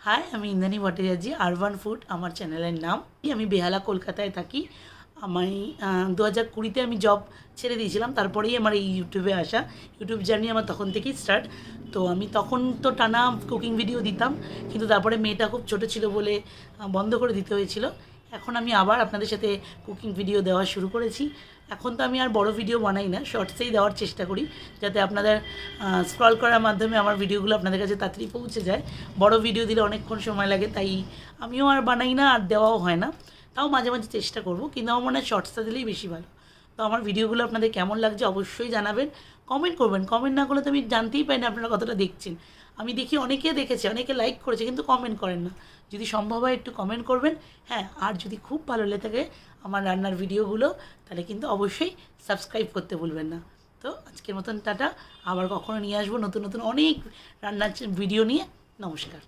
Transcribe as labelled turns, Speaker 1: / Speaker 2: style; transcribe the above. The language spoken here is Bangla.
Speaker 1: হাই, আমি ইন্দ্রাণী ভট্টাচার্য। আরবান ফুড আমার চ্যানেলের নাম। আমি বেহালা কলকাতায় থাকি। আমি 2020-তে আমি জব ছেড়ে দিয়েছিলাম, তারপরেই আমার এই ইউটিউবে আসা। ইউটিউব জার্নি আমার তখন থেকেই স্টার্ট। তো আমি তখন তো টানা কুকিং ভিডিও দিতাম, কিন্তু তারপরে মেয়েটা খুব ছোটো ছিল বলে বন্ধ করে দিতে হয়েছিল। এখন আমি আবার আপনাদের সাথে কুকিং ভিডিও দেওয়া শুরু করেছি। এখন তো আমি আর বড় ভিডিও বানাই না, শর্টসেই দেওয়ার চেষ্টা করি, যাতে আপনাদের স্ক্রল করার মাধ্যমে আমার ভিডিওগুলো আপনাদের কাছে তাড়াতাড়ি পৌঁছে যায়। বড় ভিডিও দিলে অনেকক্ষণ সময় লাগে, তাই আমিও আর বানাই না, আর দেওয়াও হয় না। তাও মাঝে মাঝে চেষ্টা করব, কিন্তু আমার মনে হয় শর্টসটা দিলেই বেশি ভালো। তো আমার ভিডিওগুলো আপনাদের কেমন লাগছে অবশ্যই জানাবেন, কমেন্ট করবেন। কমেন্ট না করলে তো আমি জানতেই পারি না আপনারা কতটা দেখছেন। আমি দেখি অনেকে দেখেছে, অনেকে লাইক করেছে, কিন্তু কমেন্ট করেন না। যদি সম্ভব হয় একটু কমেন্ট করবেন। হ্যাঁ, আর যদি খুব ভালো লেগে থাকে আমার রান্নার ভিডিওগুলো, তাহলে কিন্তু অবশ্যই সাবস্ক্রাইব করতে ভুলবেন না। তো আজকের মতন টাটা। আবার কখনো নিয়ে আসবো নতুন নতুন অনেক রান্নার ভিডিও নিয়ে। নমস্কার।